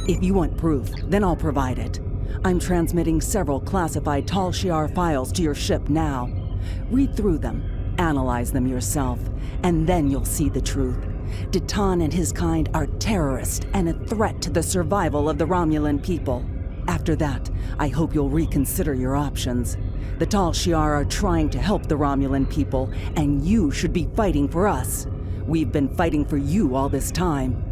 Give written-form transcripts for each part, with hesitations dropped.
If you want proof, then I'll provide it. I'm transmitting several classified Tal Shiar files to your ship now. Read through them, analyze them yourself, and then you'll see the truth. Ditan and his kind are terrorists and a threat to the survival of the Romulan people. After that, I hope you'll reconsider your options. The Tal Shiar are trying to help the Romulan people, and you should be fighting for us. We've been fighting for you all this time.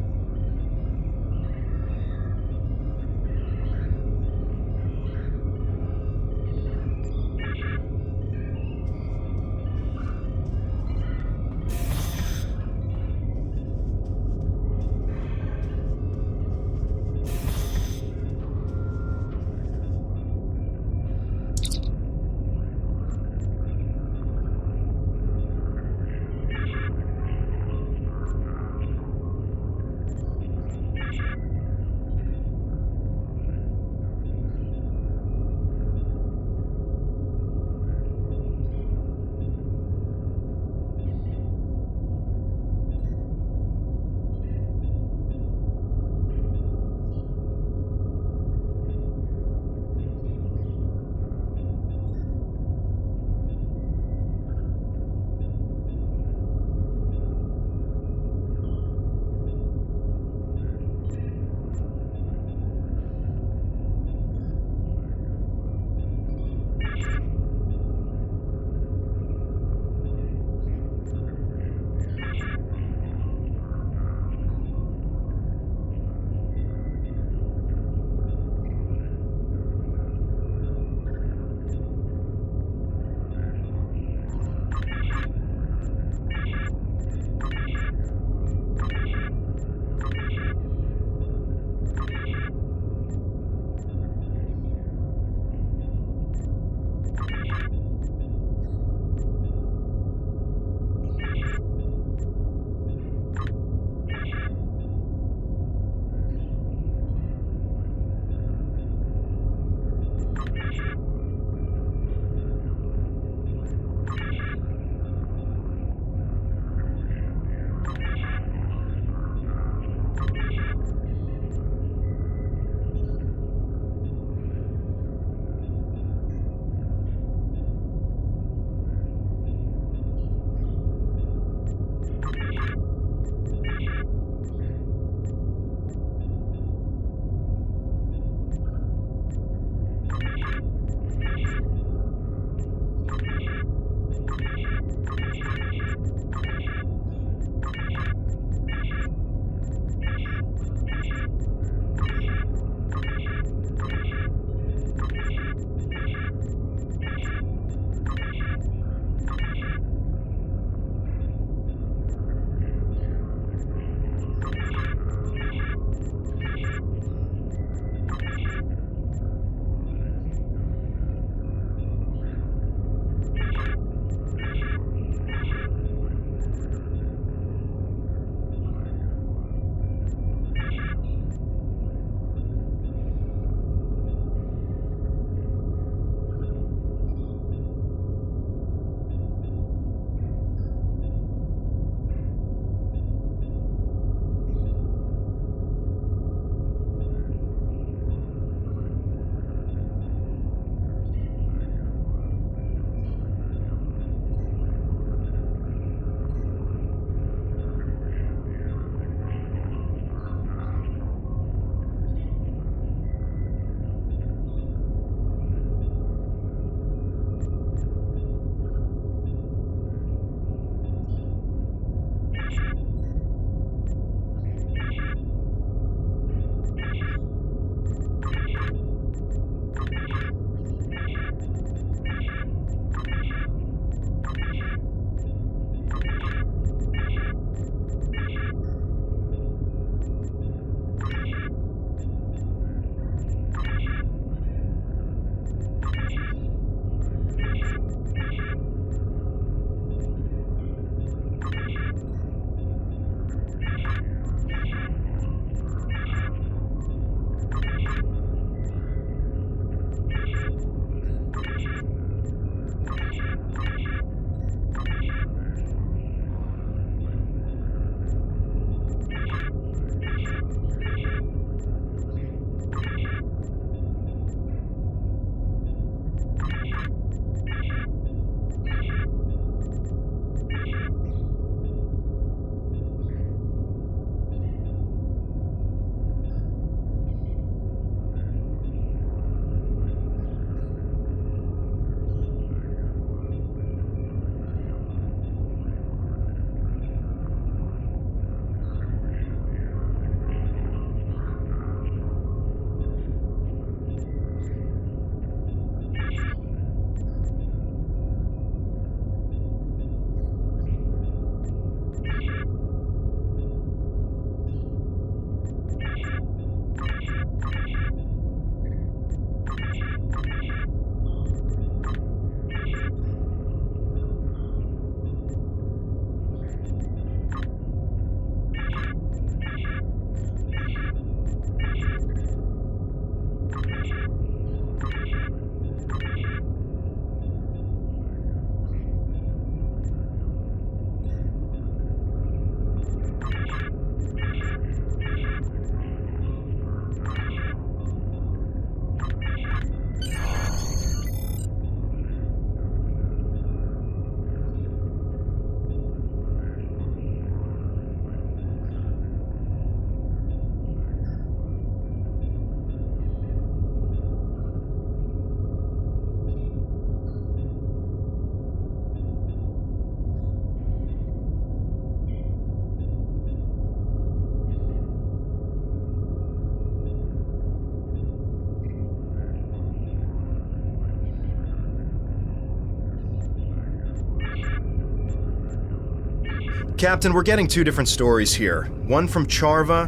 Captain, we're getting two different stories here. One from Charva,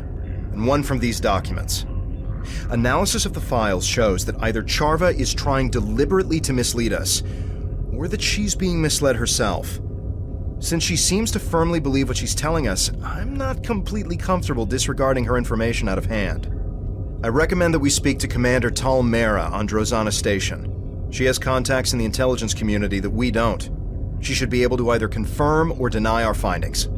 and one from these documents. Analysis of the files shows that either Charva is trying deliberately to mislead us, or that she's being misled herself. Since she seems to firmly believe what she's telling us, I'm not completely comfortable disregarding her information out of hand. I recommend that we speak to Commander Tal Mera on Drozana Station. She has contacts in the intelligence community that we don't. She should be able to either confirm or deny our findings.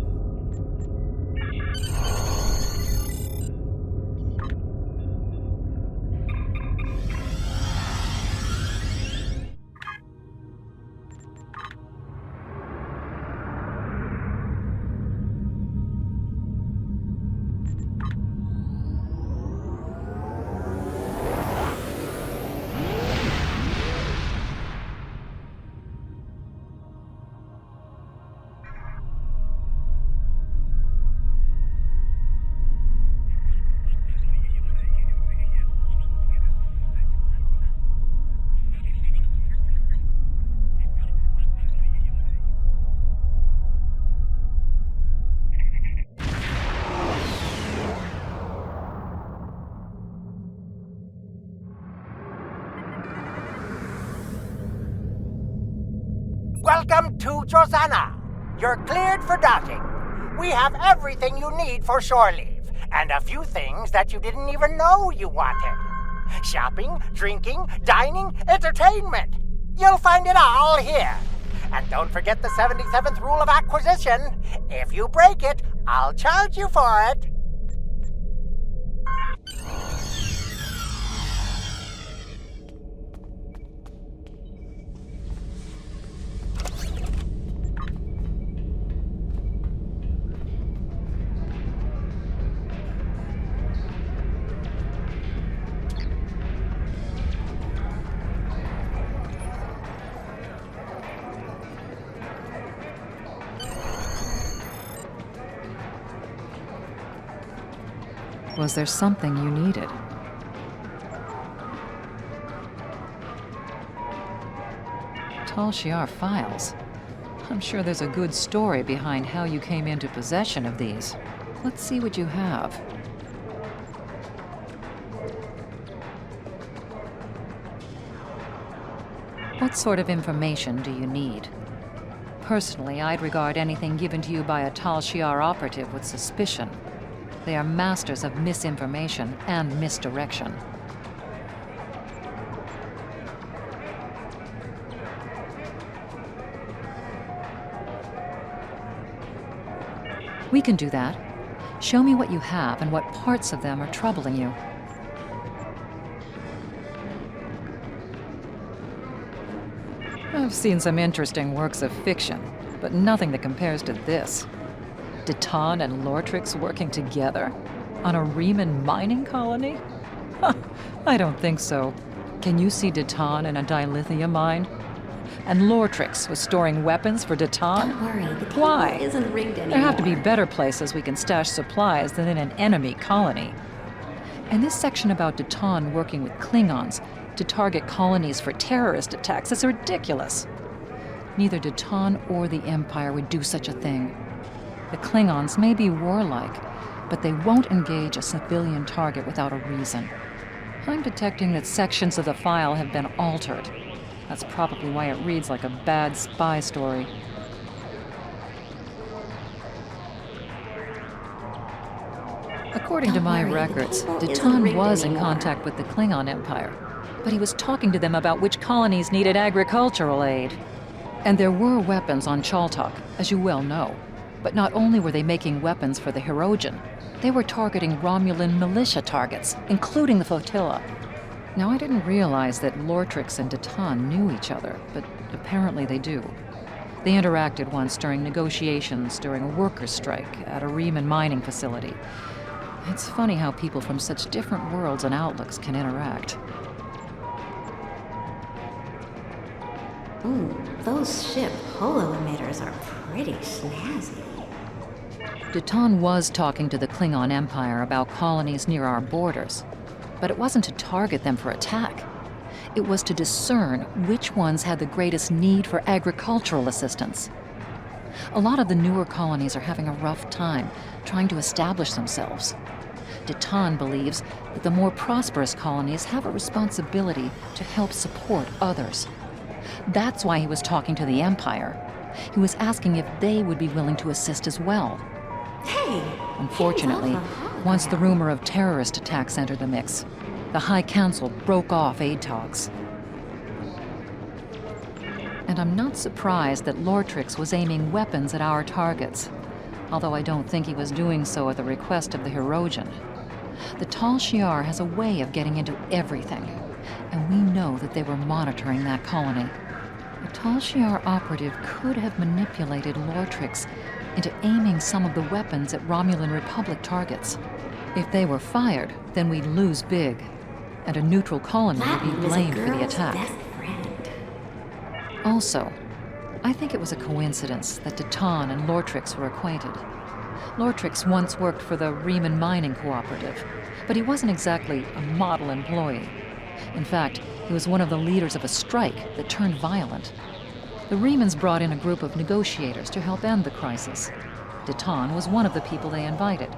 Welcome to Drozana. You're cleared for docking. We have everything you need for shore leave, and a few things that you didn't even know you wanted. Shopping, drinking, dining, entertainment. You'll find it all here. And don't forget the 77th rule of acquisition. If you break it, I'll charge you for it. Was there something you needed? Tal Shiar files. I'm sure there's a good story behind how you came into possession of these. Let's see what you have. What sort of information do you need? Personally, I'd regard anything given to you by a Tal Shiar operative with suspicion. They are masters of misinformation and misdirection. We can do that. Show me what you have and what parts of them are troubling you. I've seen some interesting works of fiction, but nothing that compares to this. Deton and Lortrix working together? On a Reman mining colony? I don't think so. Can you see Deton in a dilithium mine? And Lortrix was storing weapons for Deton? Don't worry, the table Why? isn't rigged anymore. There have to be better places we can stash supplies than in an enemy colony. And this section about Deton working with Klingons to target colonies for terrorist attacks is ridiculous. Neither Deton or the Empire would do such a thing. The Klingons may be warlike, but they won't engage a civilian target without a reason. I'm detecting that sections of the file have been altered. That's probably why it reads like a bad spy story. According to my records, Deton was in contact with the Klingon Empire, but he was talking to them about which colonies needed agricultural aid. And there were weapons on Chaltok, as you well know. But not only were they making weapons for the Hirogen, they were targeting Romulan militia targets, including the flotilla. Now, I didn't realize that Lortrix and Deton knew each other, but apparently they do. They interacted once during negotiations during a workers' strike at a Reman mining facility. It's funny how people from such different worlds and outlooks can interact. Ooh, those ship holo emitters are pretty snazzy. Deton was talking to the Klingon Empire about colonies near our borders, but it wasn't to target them for attack. It was to discern which ones had the greatest need for agricultural assistance. A lot of the newer colonies are having a rough time trying to establish themselves. Deton believes that the more prosperous colonies have a responsibility to help support others. That's why he was talking to the Empire. He was asking if they would be willing to assist as well. Hey! Unfortunately, once the rumor of terrorist attacks entered the mix, the High Council broke off aid talks. And I'm not surprised that Lortrix was aiming weapons at our targets, although I don't think he was doing so at the request of the Hirogen. The Tal Shiar has a way of getting into everything, and we know that they were monitoring that colony. A Tal Shiar operative could have manipulated Lortrix into aiming some of the weapons at Romulan Republic targets. If they were fired, then we'd lose big, and a neutral colony would be blamed for the attack. Also, I think it was a coincidence that Deton and Lortrix were acquainted. Lortrix once worked for the Reborn Mining Cooperative, but he wasn't exactly a model employee. In fact, he was one of the leaders of a strike that turned violent. The Remans brought in a group of negotiators to help end the crisis. Deton was one of the people they invited.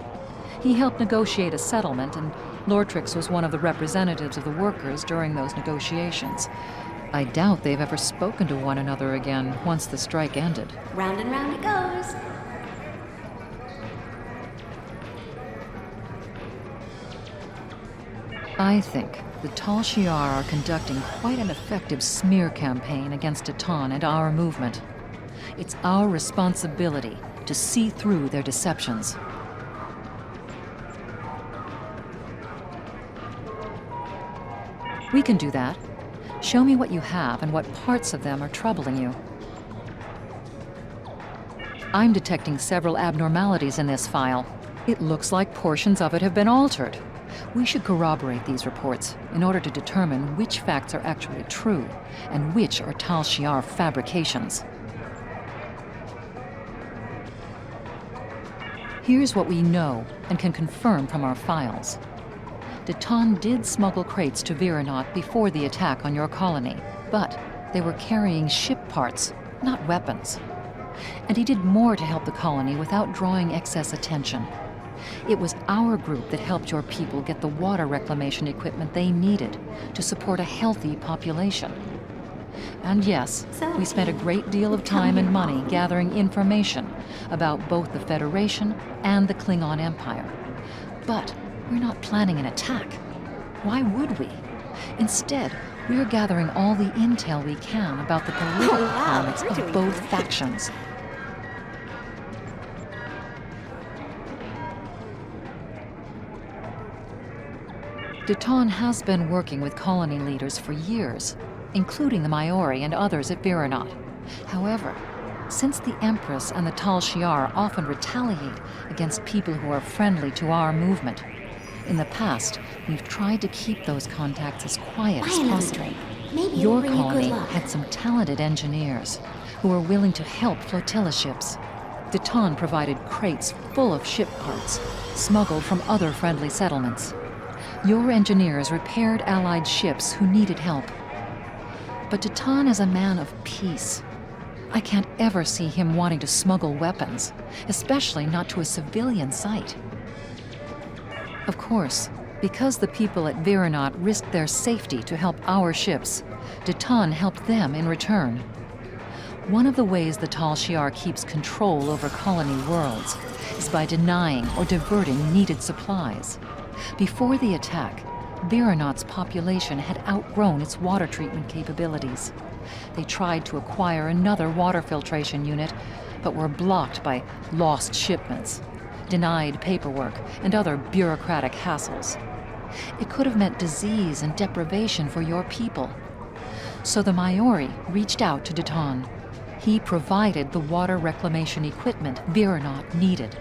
He helped negotiate a settlement, and Lortrix was one of the representatives of the workers during those negotiations. I doubt they've ever spoken to one another again once the strike ended. Round and round it goes. I think the Tal Shiar are conducting quite an effective smear campaign against Deton and our movement. It's our responsibility to see through their deceptions. We can do that. Show me what you have and what parts of them are troubling you. I'm detecting several abnormalities in this file. It looks like portions of it have been altered. We should corroborate these reports in order to determine which facts are actually true and which are Tal Shiar fabrications. Here's what we know and can confirm from our files. Deton did smuggle crates to Viranot before the attack on your colony, but they were carrying ship parts, not weapons. And he did more to help the colony without drawing excess attention. It was our group that helped your people get the water reclamation equipment they needed to support a healthy population. And yes, we spent a great deal of time and money gathering information about both the Federation and the Klingon Empire. But we're not planning an attack. Why would we? Instead, we're gathering all the intel we can about the political climates of both factions. Deton has been working with colony leaders for years, including the Maori and others at Viranot. However, since the Empress and the Tal Shiar often retaliate against people who are friendly to our movement, in the past, we've tried to keep those contacts as quiet as possible. Your colony had some talented engineers who were willing to help flotilla ships. Deton provided crates full of ship parts, smuggled from other friendly settlements. Your engineers repaired Allied ships who needed help. But Deton is a man of peace. I can't ever see him wanting to smuggle weapons, especially not to a civilian site. Of course, because the people at Viranot risked their safety to help our ships, Deton helped them in return. One of the ways the Tal Shiar keeps control over colony worlds is by denying or diverting needed supplies. Before the attack, Viranot's population had outgrown its water treatment capabilities. They tried to acquire another water filtration unit, but were blocked by lost shipments, denied paperwork, and other bureaucratic hassles. It could have meant disease and deprivation for your people. So the Maori reached out to Deton. He provided the water reclamation equipment Viranot needed,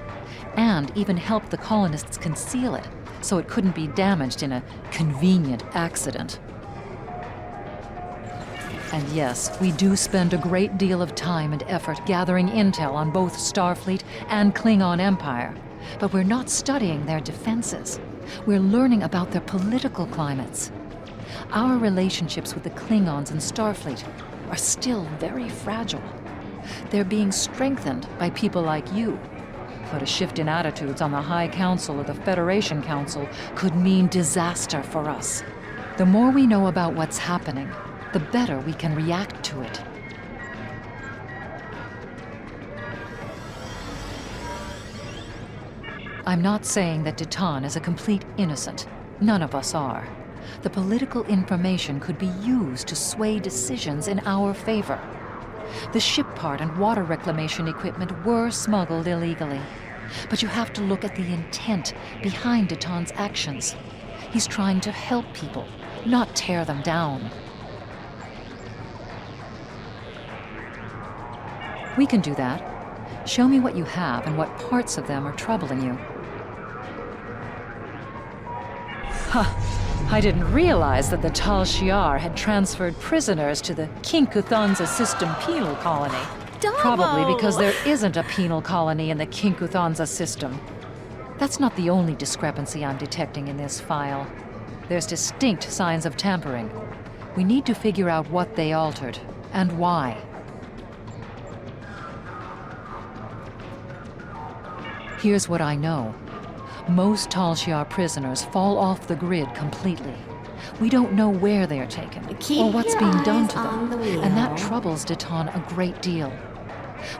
and even helped the colonists conceal it so it couldn't be damaged in a convenient accident. And yes, we do spend a great deal of time and effort gathering intel on both Starfleet and Klingon Empire, but we're not studying their defenses. We're learning about their political climates. Our relationships with the Klingons and Starfleet are still very fragile. They're being strengthened by people like you. But a shift in attitudes on the High Council or the Federation Council could mean disaster for us. The more we know about what's happening, the better we can react to it. I'm not saying that Deton is a complete innocent. None of us are. The political information could be used to sway decisions in our favor. The ship part and water reclamation equipment were smuggled illegally. But you have to look at the intent behind Deton's actions. He's trying to help people, not tear them down. We can do that. Show me what you have and what parts of them are troubling you. I didn't realize that the Tal Shiar had transferred prisoners to the Kinkuthanza System penal colony. Probably because there isn't a penal colony in the Kinkuthanza system. That's not the only discrepancy I'm detecting in this file. There's distinct signs of tampering. We need to figure out what they altered, and why. Here's what I know. Most Tal Shiar prisoners fall off the grid completely. We don't know where they're taken, or what's being done to them, and that troubles Deton a great deal.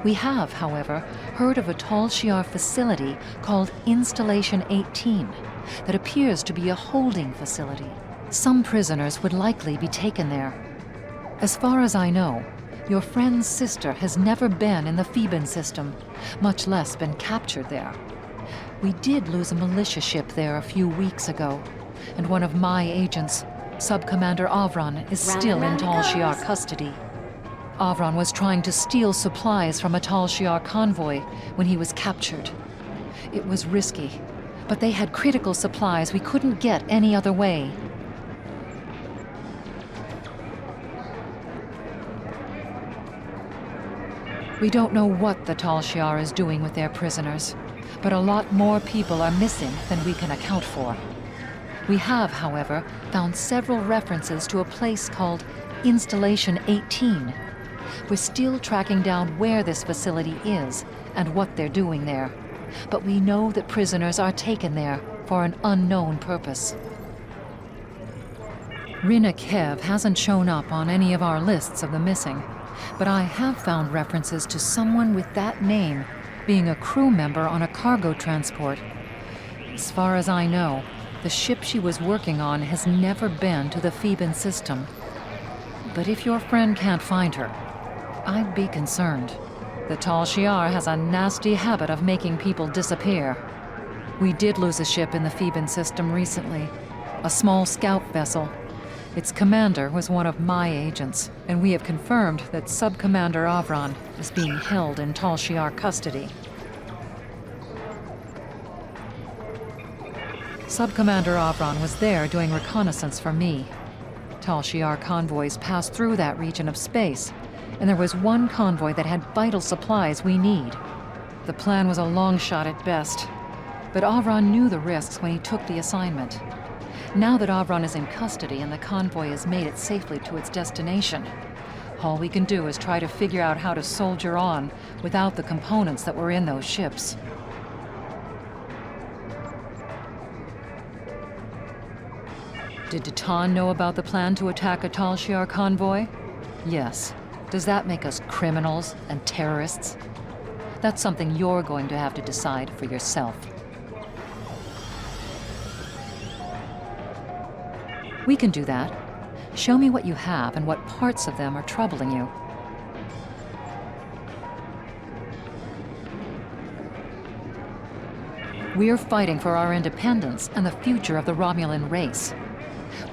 We have, however, heard of a Tal Shiar facility called Installation 18 that appears to be a holding facility. Some prisoners would likely be taken there. As far as I know, your friend's sister has never been in the Theban system, much less been captured there. We did lose a militia ship there a few weeks ago, and one of my agents, Sub-Commander Avron, is still in Tal Shiar custody. Avron was trying to steal supplies from a Tal Shiar convoy when he was captured. It was risky, but they had critical supplies we couldn't get any other way. We don't know what the Tal Shiar is doing with their prisoners, but a lot more people are missing than we can account for. We have, however, found several references to a place called Installation 18. We're still tracking down where this facility is and what they're doing there, but we know that prisoners are taken there for an unknown purpose. Rina Kev hasn't shown up on any of our lists of the missing, but I have found references to someone with that name being a crew member on a cargo transport. As far as I know, the ship she was working on has never been to the Theban system. But if your friend can't find her, I'd be concerned. The Tal Shiar has a nasty habit of making people disappear. We did lose a ship in the Theban system recently, a small scout vessel. Its commander was one of my agents, and we have confirmed that Sub-Commander Avron is being held in Tal Shiar custody. Sub-Commander Avron was there doing reconnaissance for me. Tal Shiar convoys passed through that region of space, and there was one convoy that had vital supplies we need. The plan was a long shot at best, but Avron knew the risks when he took the assignment. Now that Avron is in custody and the convoy has made it safely to its destination, all we can do is try to figure out how to soldier on without the components that were in those ships. Did Deton know about the plan to attack a Tal Shiar convoy? Yes. Does that make us criminals and terrorists? That's something you're going to have to decide for yourself. We can do that. Show me what you have and what parts of them are troubling you. We're fighting for our independence and the future of the Romulan race.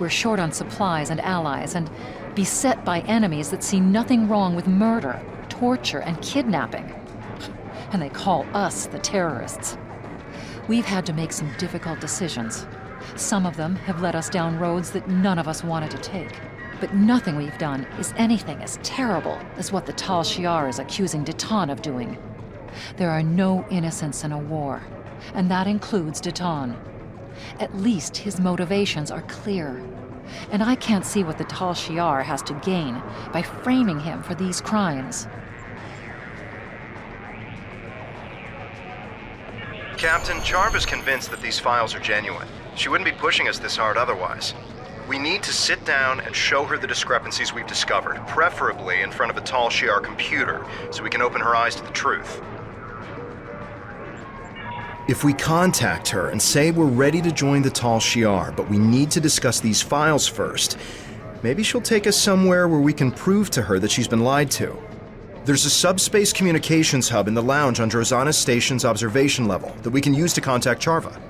We're short on supplies and allies and beset by enemies that see nothing wrong with murder, torture, and kidnapping. And they call us the terrorists. We've had to make some difficult decisions. Some of them have led us down roads that none of us wanted to take. But nothing we've done is anything as terrible as what the Tal Shiar is accusing Deton of doing. There are no innocents in a war, and that includes Deton. At least his motivations are clear. And I can't see what the Tal Shiar has to gain by framing him for these crimes. Captain, Charva's convinced that these files are genuine. She wouldn't be pushing us this hard otherwise. We need to sit down and show her the discrepancies we've discovered, preferably in front of a Tal Shiar computer, so we can open her eyes to the truth. If we contact her and say we're ready to join the Tal Shiar, but we need to discuss these files first, maybe she'll take us somewhere where we can prove to her that she's been lied to. There's a subspace communications hub in the lounge on Drozana Station's observation level that we can use to contact Charva.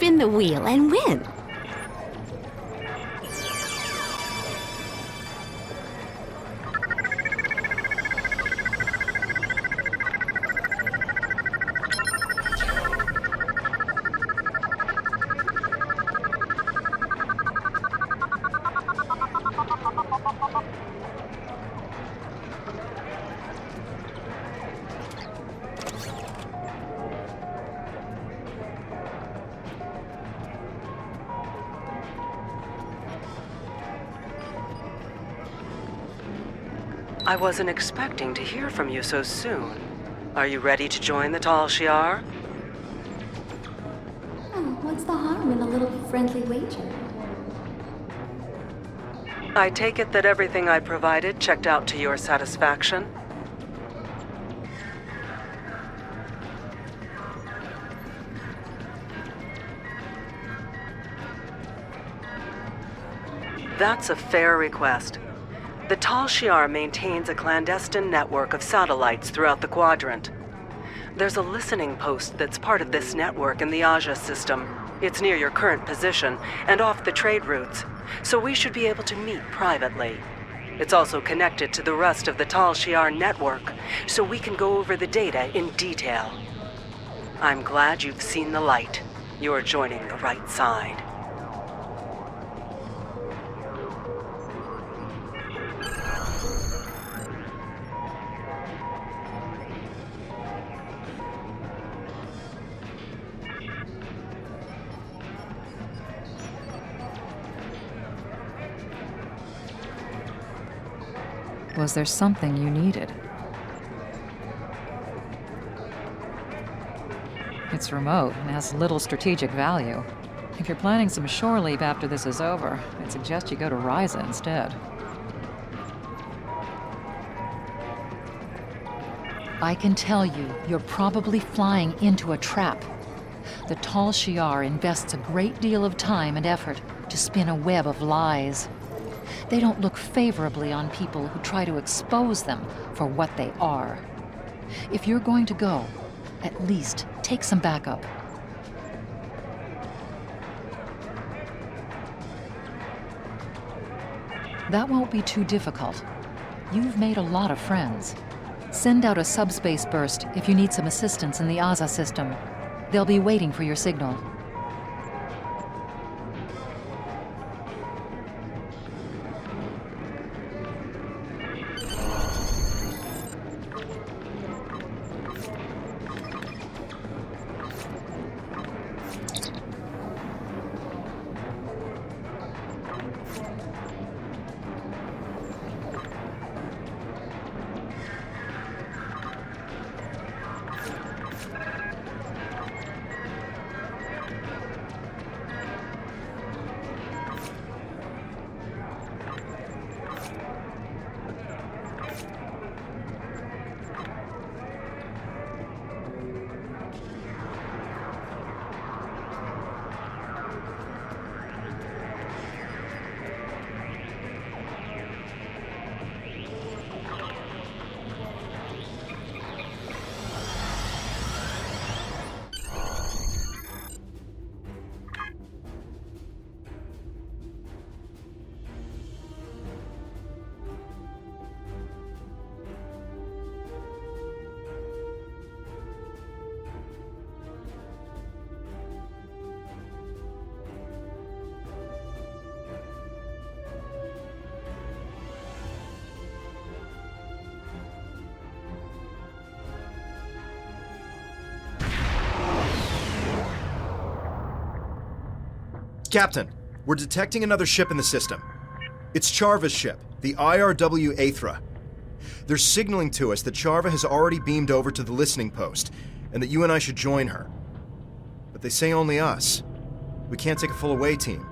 spin the wheel and win. I wasn't expecting to hear from you so soon. Are you ready to join the Tal Shiar? Oh, what's the harm in a little friendly wager? I take it that everything I provided checked out to your satisfaction? That's a fair request. The Tal Shiar maintains a clandestine network of satellites throughout the quadrant. There's a listening post that's part of this network in the Aja system. It's near your current position and off the trade routes, so we should be able to meet privately. It's also connected to the rest of the Tal Shiar network, so we can go over the data in detail. I'm glad you've seen the light. You're joining the right side. Was there something you needed? It's remote and has little strategic value. If you're planning some shore leave after this is over, I'd suggest you go to Ryza instead. I can tell you, you're probably flying into a trap. The Tal Shiar invests a great deal of time and effort to spin a web of lies. They don't look favorably on people who try to expose them for what they are. If you're going to go, at least take some backup. That won't be too difficult. You've made a lot of friends. Send out a subspace burst if you need some assistance in the Aza system. They'll be waiting for your signal. Captain, we're detecting another ship in the system. It's Charva's ship, the IRW Aethra. They're signaling to us that Charva has already beamed over to the listening post, and that you and I should join her. But they say only us. We can't take a full away team.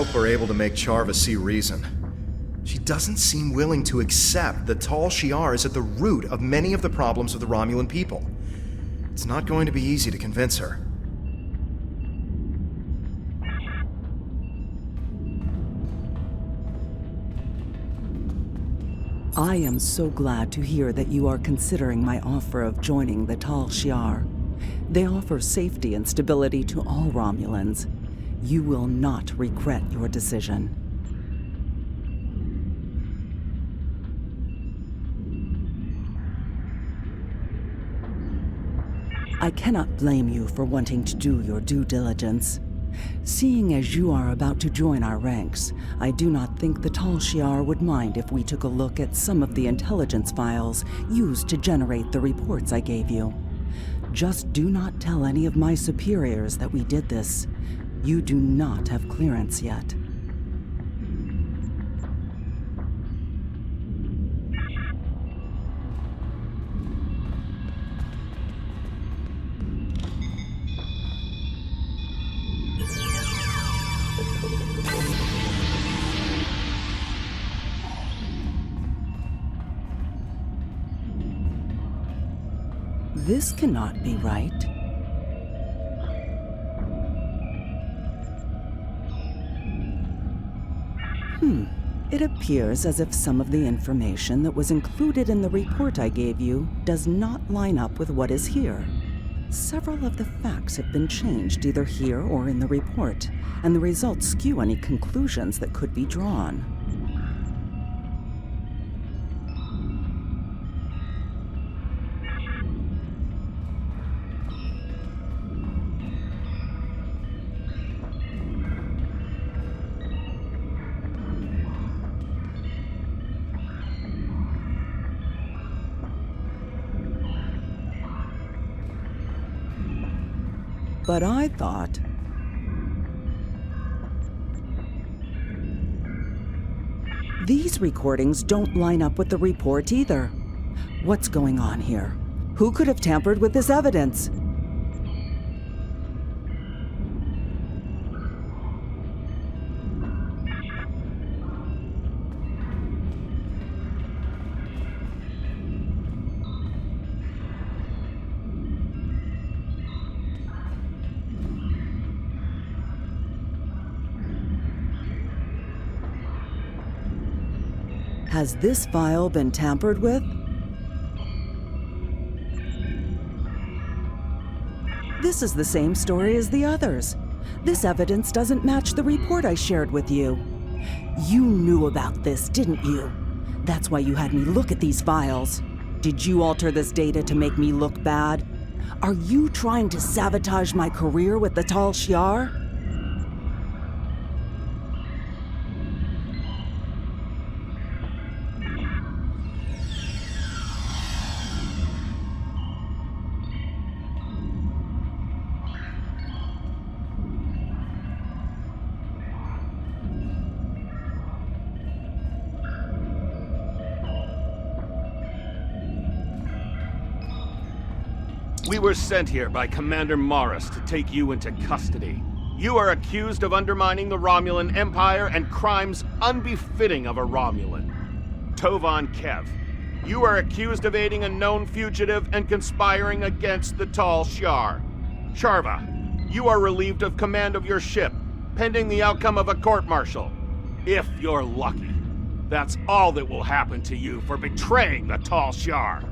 hope we're able to make Charva see reason. She doesn't seem willing to accept that Tal Shiar is at the root of many of the problems of the Romulan people. It's not going to be easy to convince her. I am so glad to hear that you are considering my offer of joining the Tal Shiar. They offer safety and stability to all Romulans. You will not regret your decision. I cannot blame you for wanting to do your due diligence. Seeing as you are about to join our ranks, I do not think the Tal Shiar would mind if we took a look at some of the intelligence files used to generate the reports I gave you. Just do not tell any of my superiors that we did this. You do not have clearance yet. This cannot be right. It appears as if some of the information that was included in the report I gave you does not line up with what is here. Several of the facts have been changed either here or in the report, and the results skew any conclusions that could be drawn. But I thought... These recordings don't line up with the report either. What's going on here? Who could have tampered with this evidence? Has this file been tampered with? This is the same story as the others. This evidence doesn't match the report I shared with you. You knew about this, didn't you? That's why you had me look at these files. Did you alter this data to make me look bad? Are you trying to sabotage my career with the Tal Shiar? We were sent here by Commander Morris to take you into custody. You are accused of undermining the Romulan Empire and crimes unbefitting of a Romulan. Tovan Kev, you are accused of aiding a known fugitive and conspiring against the Tal Shiar. Charva, you are relieved of command of your ship, pending the outcome of a court-martial. If you're lucky, that's all that will happen to you for betraying the Tal Shiar.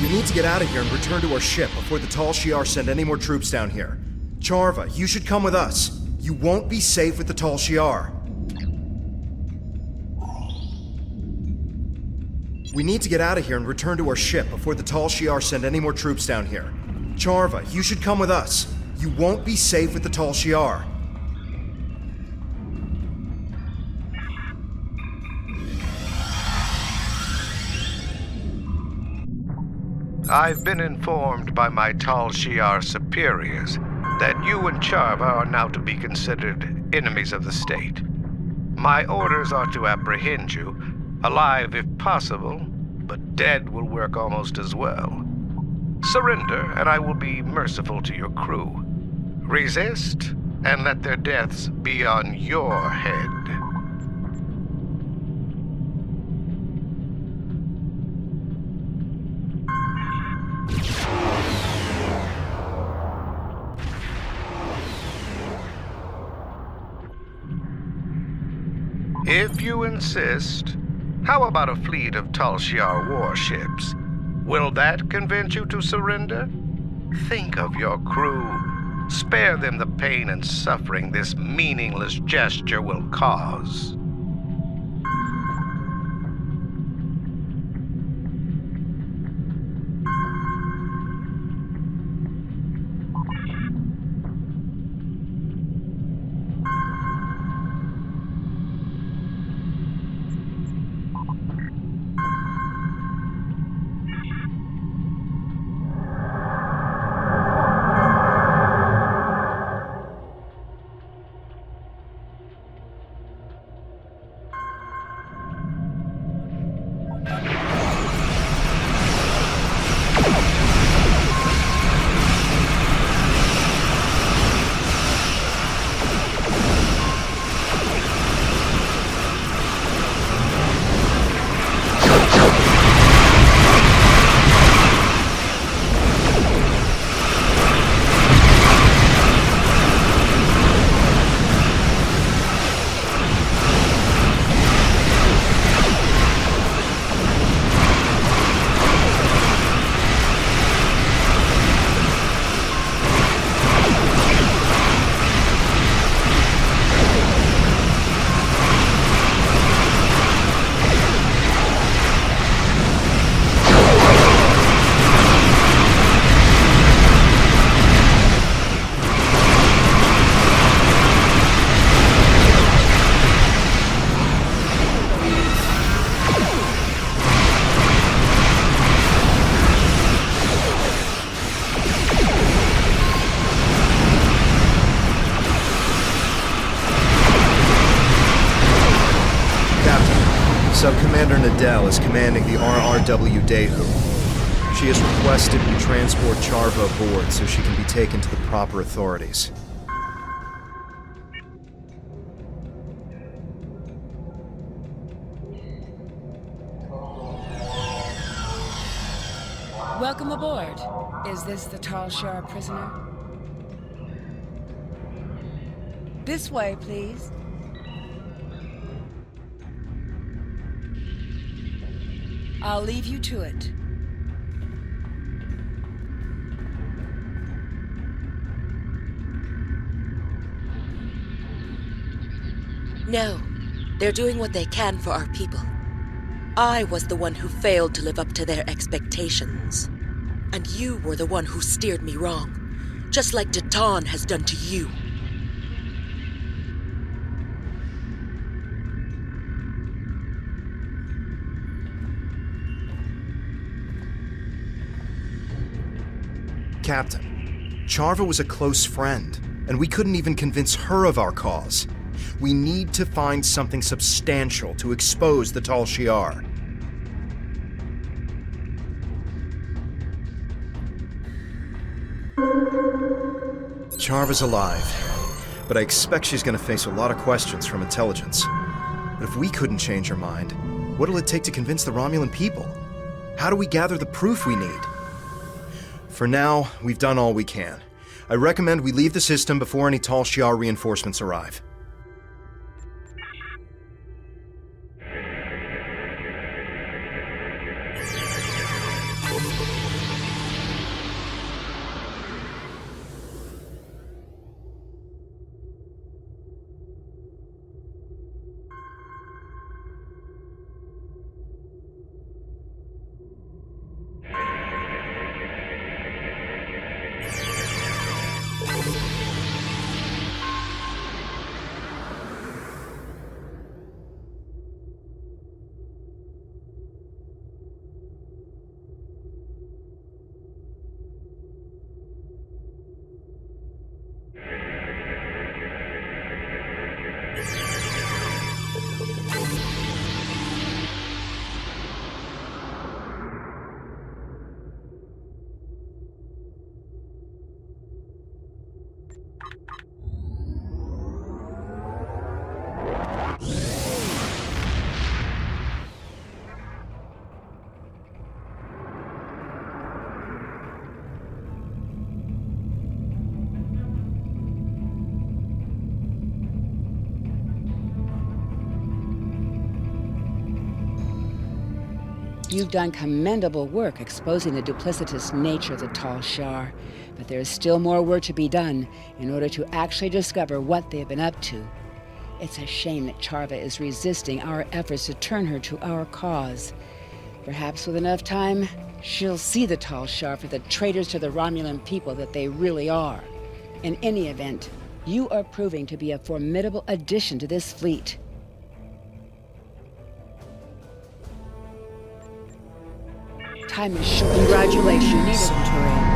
We need to get out of here and return to our ship before the Tal Shiar send any more troops down here. Charva, you should come with us. You won't be safe with the Tal Shiar. We need to get out of here and return to our ship before the Tal Shiar send any more troops down here. Charva, you should come with us. You won't be safe with the Tal Shiar. I've been informed by my Tal Shiar superiors that you and Charva are now to be considered enemies of the state. My orders are to apprehend you, alive if possible, but dead will work almost as well. Surrender, and I will be merciful to your crew. Resist, and let their deaths be on your head. If you insist, how about a fleet of Tal Shiar warships? Will that convince you to surrender? Think of your crew. Spare them the pain and suffering this meaningless gesture will cause. Sub-Commander Nadell is commanding the RRW Dehu. She has requested we transport Charva aboard so she can be taken to the proper authorities. Welcome aboard. Is this the Tal Shiar prisoner? This way, please. I'll leave you to it. No, they're doing what they can for our people. I was the one who failed to live up to their expectations. And you were the one who steered me wrong, just like Datan has done to you. Captain, Charva was a close friend, and we couldn't even convince her of our cause. We need to find something substantial to expose the Tal Shiar. Charva's alive, but I expect she's going to face a lot of questions from intelligence. But if we couldn't change her mind, what'll it take to convince the Romulan people? How do we gather the proof we need? For now, we've done all we can. I recommend we leave the system before any Tal Shiar reinforcements arrive. You've done commendable work exposing the duplicitous nature of the Tal Shiar, but there is still more work to be done in order to actually discover what they've been up to. It's a shame that Charva is resisting our efforts to turn her to our cause. Perhaps with enough time, she'll see the Tal Shiar for the traitors to the Romulan people that they really are. In any event, you are proving to be a formidable addition to this fleet. Time is short. Congratulations, Centurion.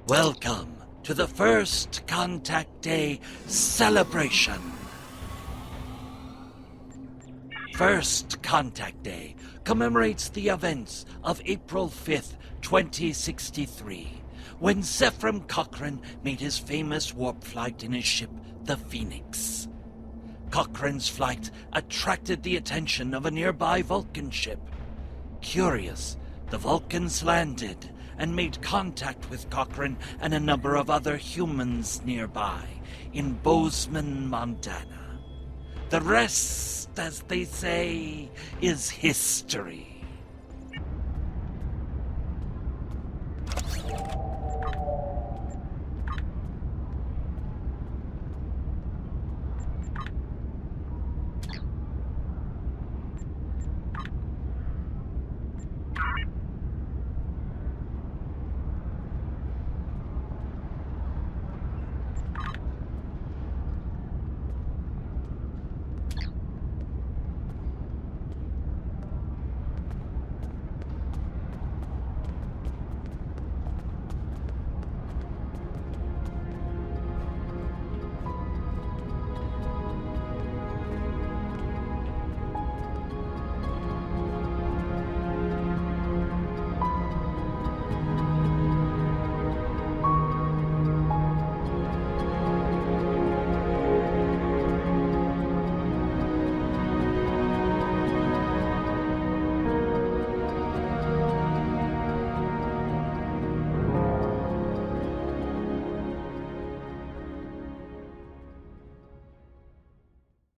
Welcome to the first Contact Day celebration. First Contact Day commemorates the events of April 5th, 2063, when Zephram Cochrane made his famous warp flight in his ship, the Phoenix. Cochrane's flight attracted the attention of a nearby Vulcan ship. Curious, the Vulcans landed and made contact with Cochrane and a number of other humans nearby in Bozeman, Montana. The rest, as they say, is history.